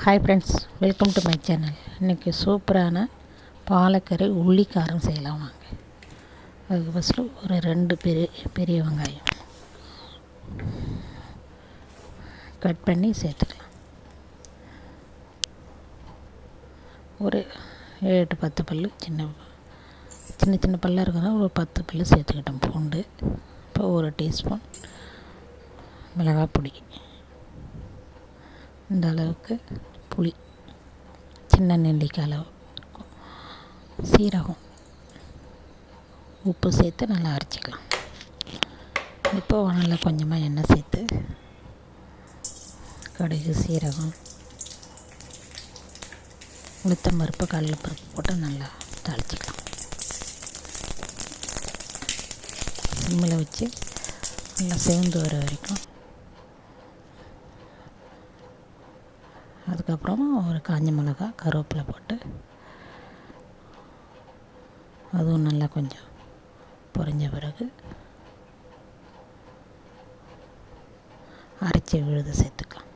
Hi friends, welcome to my channel. இன்றைக்கி சூப்பரான பாலக்கீரை உள்ளிக்காரம் செய்யலாம் வாங்க. அதுக்கு ஃபஸ்ட்டு ஒரு 2 பெரிய வெங்காயம் கட் பண்ணி சேர்த்துக்கலாம். ஒரு 7-10 பல் சின்ன பல்லாக இருக்கிறதால ஒரு 10 பல் சேர்த்துக்கிட்டோம் பூண்டு. இப்போ 1 டீஸ்பூன் மிளகாய் பொடி, இந்த அளவுக்கு புளி, சின்ன நெல்லிக்காய் அளவு இருக்கும், சீரகம், உப்பு சேர்த்து நல்லா அரைச்சிக்கலாம். இப்போ நல்லா கொஞ்சமாக எண்ணெய் சேர்த்து கடுகு, சீரகம், உளுத்தம்பருப்பு, கடலைப்பருப்பு போட்டு நல்லா தாளிச்சிக்கலாம். சிம்மில் வச்சு நல்லா சேர்ந்து வர வரைக்கும். அதுக்கப்புறம் ஒரு காஞ்ச மிளகாய், கருவேப்பிலை போட்டு அதுவும் நல்லா கொஞ்சம் பொரிஞ்ச பிறகு அரைச்சி விழுது சேர்த்துக்கலாம்.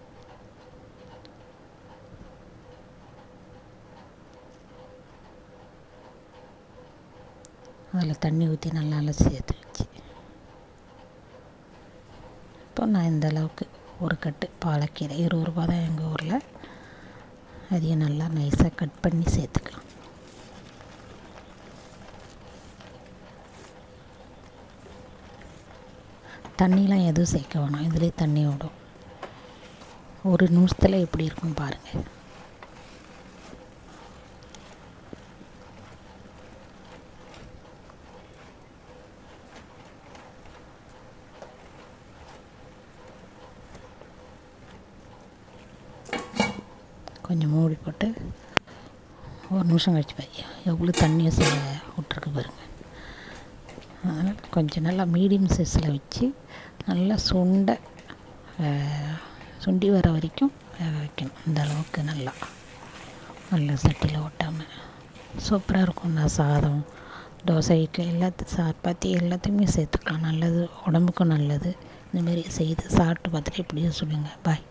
அதில் தண்ணி ஊற்றி நல்லா சேர்த்து வச்சு இப்போ நான் இந்த அளவுக்கு ஒரு கட்டு பாலக்கீரை 20 ரூபா தான் எங்கள் ஊரில். அதையும் நல்லா நைஸாக கட் பண்ணி சேர்த்துக்கலாம். தண்ணிலாம் எதுவும் சேர்க்க வேணாம், இதுலேயே தண்ணி விடும். ஒரு நிமிஷத்தில் எப்படி இருக்குன்னு பாருங்கள். கொஞ்சம் மூடி போட்டு ஒரு நிமிஷம் கழிச்சு பாருங்க எவ்வளோ தண்ணியை விட்டுருக்கு பாருங்கள். அதனால் கொஞ்சம் நல்லா மீடியம் சைஸில் வச்சு நல்லா சுண்டி வர வரைக்கும் வேக வைக்கணும். இந்த அளவுக்கு நல்லா சட்டியில் ஓட்டாமல் சூப்பராக இருக்கும். நான் சாதம், தோசை, இட்லி, சப்பாத்தி எல்லாத்தையுமே சேர்த்துக்கலாம். நல்லது, உடம்புக்கும் நல்லது. இந்தமாரி செய்து சாப்பிட்டு பார்த்துட்டு இப்படியே சொல்லுங்கள். பாய்.